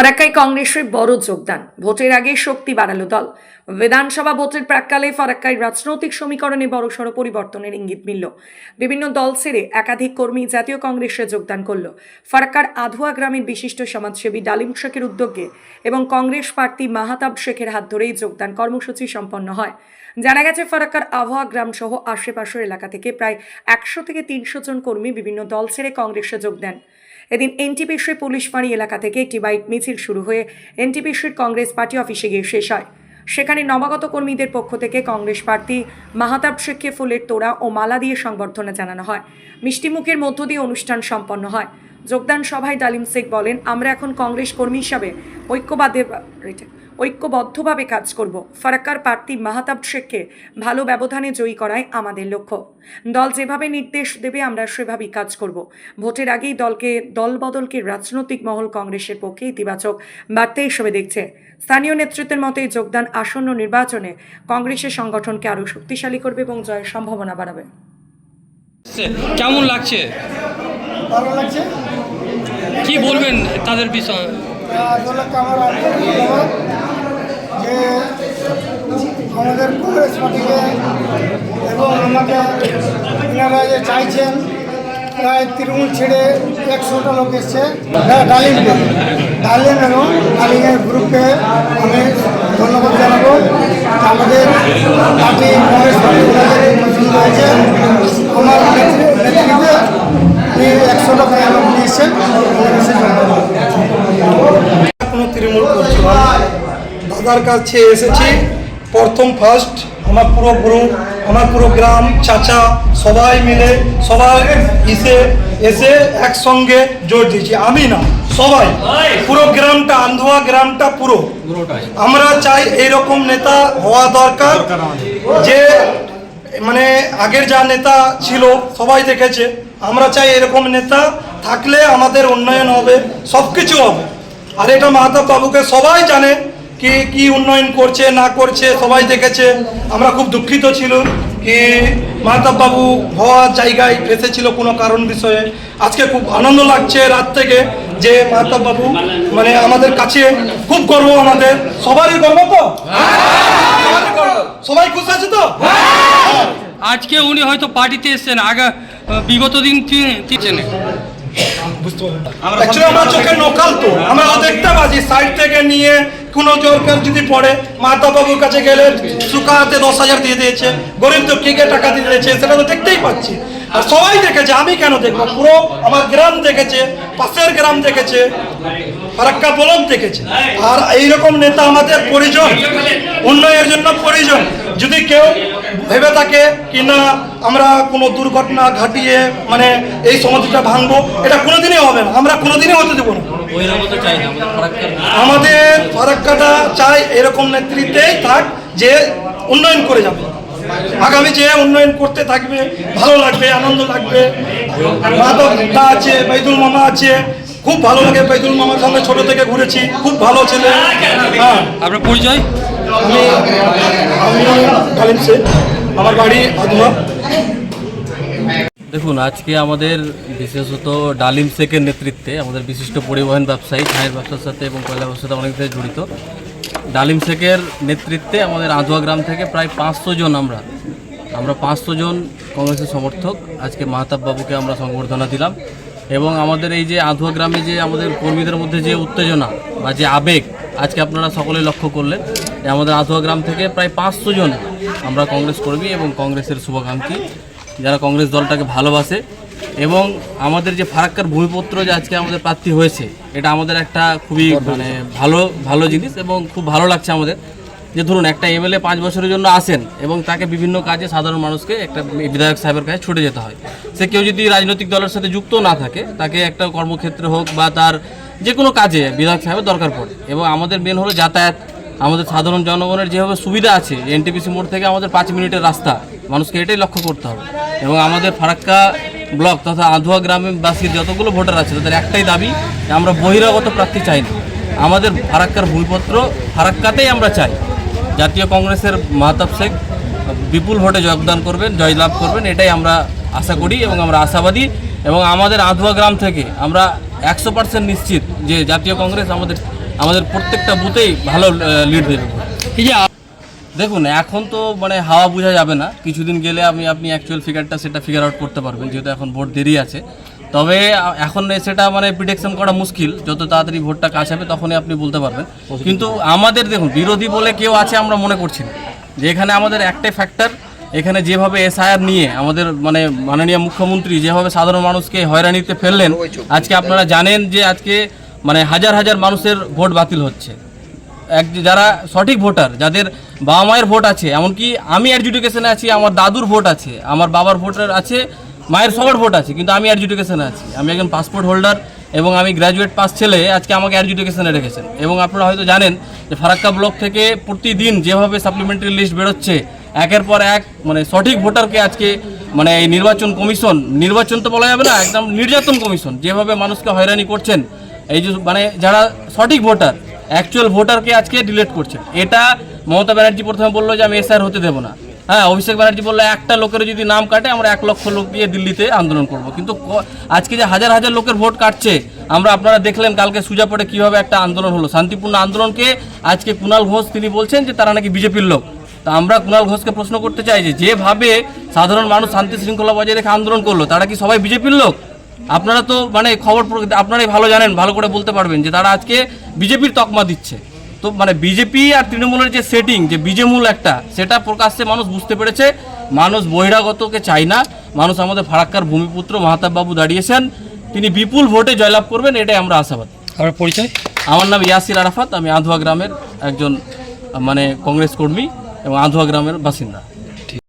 ফারাক্কায় কংগ্রেসের বড় যোগদান, ভোটের আগে শক্তি বাড়ালো দল। বিধানসভা ভোটের প্রাক্কালে ফারাক্কায় রাজনৈতিক সমীকরণে বড়সড় পরিবর্তনের ইঙ্গিত মিলল। বিভিন্ন দল ছেড়ে একাধিক কর্মী জাতীয় কংগ্রেসে যোগদান করল। ফারাক্কার আধুয়া গ্রামের বিশিষ্ট সমাজসেবী ডালিম শেখের উদ্যোগে এবং কংগ্রেস প্রার্থী মাহাতাব শেখের হাত ধরেই যোগদান কর্মসূচি সম্পন্ন হয়। জানা গেছে, ফারাক্কার আবহাওয়া গ্রাম সহ আশেপাশের এলাকা থেকে প্রায় 100 থেকে 300 জন কর্মী বিভিন্ন দল ছেড়ে কংগ্রেসে যোগ দেন। এদিন এনটিপিসির পুলিশ ফাঁড়ি এলাকা থেকে একটি বাইক মিছিল শুরু হয়ে এনটিপিসির কংগ্রেস পার্টি অফিসে গিয়ে শেষ হয়। সেখানে নবাগত কর্মীদের পক্ষ থেকে কংগ্রেস প্রার্থী মাহাতাব শেখকে ফুলের তোড়া ও মালা দিয়ে সংবর্ধনা জানানো হয়। মিষ্টিমুখের মধ্য দিয়ে অনুষ্ঠান সম্পন্ন হয়। যোগদান সভায় ডালিম শেখ বলেন, আমরা এখন কংগ্রেস কর্মী হিসাবে ঐক্যবদ্ধভাবে কাজ করব। ফারাক্কার প্রার্থী মাহাতাব শেখকে ভালো ব্যবধানে জয়ী করাই আমাদের লক্ষ্য। দল যেভাবে নির্দেশ দেবে আমরা সেভাবেই কাজ করব। ভোটের আগেই দলবদলকে রাজনৈতিক মহল কংগ্রেসের পক্ষে ইতিবাচক বার্তা হিসেবে দেখছে। স্থানীয় নেতৃত্বের মতে যোগদান আসন্ন নির্বাচনে কংগ্রেসের সংগঠনকে আরও শক্তিশালী করবে এবং জয়ের সম্ভাবনা বাড়াবে। কেমন লাগছে? ভালো লাগছে। কি বলবেন তাদের বিষয়ে? যে আমাদের কংগ্রেস পার্টিকে এবং আমাকে এনারা যে চাইছেন, প্রায় তৃণমূল ছেড়ে 100টা লোক এসছে। ডালিম এবং ডালিমের গ্রুপকে আমি ধন্যবাদ জানাবো। আমাদের পার্টি কংগ্রেস পার্টি পছন্দ হয়েছে। আমার নেতৃত্বে 100টা লোক নিয়ে এসছেন। কোনো তৃণমূল করছি না, দাদার কাছে এসেছি ফার্স্ট। আমার পুরো গ্রুপ, আমার পুরো গ্রাম, চাচা সবাই মিলে এসে একসঙ্গে জোর দিয়েছি। আমি না, সবাই, পুরো গ্রামটা, আন্ধুয়া গ্রামটা পুরো। আমরা চাই এইরকম নেতা হওয়া দরকার, যে মানে আগের যা নেতা ছিল সবাই দেখেছে। আমরা চাই এরকম নেতা থাকলে আমাদের উন্নয়ন হবে, সব কিছু হবে। আর এটা মাহাতাব বাবুকে সবাই জানে কি উন্নয়ন করছে না করছে, সবাই দেখেছে। আমরা খুব দুঃখিত ছিল কি মাহাতাব বাবু হওয়ার জায়গায় ফেসেছিল কোনো কারণ বিষয়ে। আজকে খুব আনন্দ লাগছে রাত থেকে যে মাহাতাব বাবু মানে আমাদের কাছে খুব গর্ব, আমাদের সবারই গর্ব। তো সবাই খুশি আছে তো? আজকে উনি হয়তো পার্টিতে এসছেন, আগে বিগত দিন বুঝতে পারলেন? আমরা চোখের নকাল, তো আমরা দেখতে পাচ্ছি সাইড থেকে নিয়ে কোনো জোরকার যদি পড়ে। মাহাতাব বাবুর কাছে গেলে সুকাতে 10,000 দিয়ে দিয়েছে, গরিব দুঃখীকে টাকা দিয়ে দিয়েছে, সেটা তো দেখতেই পাচ্ছি। আর সবাই দেখেছে, আমি কেন দেখবো? পুরো আমার গ্রাম দেখেছে, পাশের গ্রাম দেখেছে, ফারাক্কা ব্লক দেখেছে। আর এইরকম নেতা আমাদের প্রয়োজন, উন্নয়নের জন্য প্রয়োজন। যদি কেউ ভেবে থাকে কি না আমরা কোনো দুর্ঘটনা ঘটিয়ে মানে এই সমাধিটা ভাঙবো, এটা কোনোদিনই হবে না, আমরা কোনোদিনই হতে দেবো না। আমাদের ফারাক্কাটা চাই এরকম নেতৃত্বেই থাক, যে উন্নয়ন করে যাবে। আগামী যে উন্নয়ন করতে থাকবে, ভালো লাগবে, আনন্দ লাগবে। মাধবদা আছে, বাইদুল মামা আছে, খুব ভালো লাগে। বাইদুল মামার সঙ্গে ছোট থেকে ঘুরেছি, খুব ভালো ছেলে। হ্যাঁ, আপনার পরিচয়? আমি ডালিম শেখ, আমার বাড়ি আধুয়া। দেখুন, আজকে আমাদের বিশেষত ডালিম শেখের নেতৃত্বে, আমাদের বিশিষ্ট পরিবহন ব্যবসায়ী, ছায়ের ব্যবসার সাথে এবং কয়লা ব্যবসার সাথে অনেকটাই জড়িত। ডালিম শেখের নেতৃত্বে আমাদের আধুয়া গ্রাম থেকে প্রায় 500 জন, আমরা 500 জন কংগ্রেসের সমর্থক আজকে মাহাতাব বাবুকে আমরা সংবর্ধনা দিলাম। এবং আমাদের এই যে আধুয়া গ্রামে যে আমাদের কর্মীদের মধ্যে যে উত্তেজনা বা যে আবেগ আজকে আপনারা সকলে লক্ষ্য করলেন, আমাদের আধুয়া গ্রাম থেকে প্রায় 500 জন আমরা কংগ্রেস কর্মী এবং কংগ্রেসের শুভাকাঙ্ক্ষী, যারা কংগ্রেস দলটাকে ভালোবাসে। এবং আমাদের যে ফারাক্কার ভূমিপুত্র যে আজকে আমাদের প্রার্থী হয়েছে, এটা আমাদের একটা খুবই মানে ভালো জিনিস। এবং খুব ভালো লাগছে আমাদের যে ধরুন একটা এমএলএ 5 বছরের জন্য আসেন এবং তাকে বিভিন্ন কাজে সাধারণ মানুষকে একটা বিধায়ক সাহেবের কাছে ছুটে যেতে হয়। সে কেউ যদি রাজনৈতিক দলের সাথে যুক্ত না থাকে, তাকে একটা কর্মক্ষেত্রে হোক বা তার যে কোনো কাজে বিধায়ক সাহেবের দরকার পড়ে। এবং আমাদের মেন হলো যাতায়াত। আমাদের সাধারণ জনগণের যেভাবে সুবিধা আছে, এনটিপিসি মোড় থেকে আমাদের 5 মিনিটের রাস্তা, মানুষকে এটাই লক্ষ্য করতে হবে। এবং আমাদের ফারাক্কা ব্লক তথা আধুয়া গ্রামবাসীর যতগুলো ভোটার আছে, তাদের একটাই দাবি যে আমরা বহিরাগত প্রার্থী চাই না। আমাদের ফারাক্কার ভূমিপত্র ফারাক্কাতেই আমরা চাই। জাতীয় কংগ্রেসের মাহাতাব শেখ বিপুল ভোটে যোগদান করবেন, জয়লাভ করবেন, এটাই আমরা আশা করি এবং আমরা আশাবাদী। এবং আমাদের আধুয়া গ্রাম থেকে আমরা 100% নিশ্চিত যে জাতীয় কংগ্রেস আমাদের আমাদের প্রত্যেকটা বুথেই ভালো লিড দেবে। এই যে দেখুন এখন তো মানে হাওয়া বোঝা যাবে না, কিছুদিন গেলে আপনি অ্যাকচুয়াল ফিগারটা সেটা ফিগার আউট করতে পারবেন, যেহেতু এখন ভোট দেরি আছে। তবে এখন সেটা মানে প্রিডিকশন করা মুশকিল, যত তাড়াতাড়ি ভোটটা কাছে হবে তখনই আপনি বলতে পারবেন। কিন্তু আমাদের দেখুন বিরোধী বলে কেউ আছে আমরা মনে করছি না, যে এখানে আমাদের একটাই ফ্যাক্টর, এখানে যেভাবে এসআইআর নিয়ে আমাদের মানে মাননীয় মুখ্যমন্ত্রী যেভাবে সাধারণ মানুষকে হয়রানিতে ফেললেন, আজকে আপনারা জানেন যে আজকে মানে হাজার হাজার মানুষের ভোট বাতিল হচ্ছে। যারা সঠিক ভোটার, যাদের বাবা মায়ের ভোট আছে, এমনকি আমি অ্যাডজুডিকেশনে আছি, আমার দাদুর ভোট আছে, আমার বাবার ভোটার আছে, মায়ের সবার ভোট আছে, কিন্তু আমি অ্যাডজুডিকেশনে আছি। আমি একজন পাসপোর্ট হোল্ডার এবং আমি গ্র্যাজুয়েট পাস ছেলে, আজকে আমাকে অ্যাডজুডিকেশনে রেখেছেন। এবং আপনারা হয়তো জানেন যে ফারাক্কা ব্লক থেকে প্রতিদিন যেভাবে সাপ্লিমেন্টারি লিস্ট বেরোচ্ছে, একের পর এক মানে সঠিক ভোটারকে আজকে মানে এই নির্বাচন কমিশন, নির্বাচন তো বলা যাবে না, একদম নির্যাতন কমিশন যেভাবে মানুষকে হয়রানি করছেন, এই যে মানে যারা সঠিক ভোটার, অ্যাকচুয়াল ভোটারকে আজকে ডিলিট করছেন। এটা মমতা ব্যানার্জি প্রথমে বললো যে আমি এসআর হতে দেবো না, হ্যাঁ, অভিষেক ব্যানার্জি বললো একটা লোকের যদি নাম কাটে আমরা 1 লক্ষ লোক দিয়ে দিল্লিতে আন্দোলন করব। কিন্তু আজকে যে হাজার হাজার লোকের ভোট কাটছে, আপনারা দেখলেন কালকে সুজাপটে কীভাবে একটা আন্দোলন হলো, শান্তিপূর্ণ আন্দোলনকে আজকে কুণাল ঘোষ তিনি বলছেন যে তারা নাকি বিজেপির লোক। তা আমরা কুণাল ঘোষকে প্রশ্ন করতে চাই যে যেভাবে সাধারণ মানুষ শান্তি শৃঙ্খলা বজায় রেখে আন্দোলন করলো, তারা কি সবাই বিজেপির লোক? আপনারা তো মানে খবর আপনারাই ভালো জানেন, ভালো করে বলতে পারবেন যে তারা আজকে বিজেপির তকমা দিচ্ছে। তো মানে বিজেপি আর তৃণমূলের যে সেটিং, যে বিজেমূল একটা, সেটা প্রকাশ্যে মানুষ বুঝতে পেরেছে। মানুষ বহিরাগতকে চায় না, মানুষ আমাদের ফারাক্কার ভূমিপুত্র মাহতাব বাবু দাঁড়িয়েছেন, তিনি বিপুল ভোটে জয়লাভ করবেন, এটাই আমরা আশাবাদ। আমার পরিচয়, আমার নাম ইয়াসির আরাফাত, আমি আধুয়া গ্রামের একজন মানে কংগ্রেস কর্মী এবং আধুয়া গ্রামের বাসিন্দা।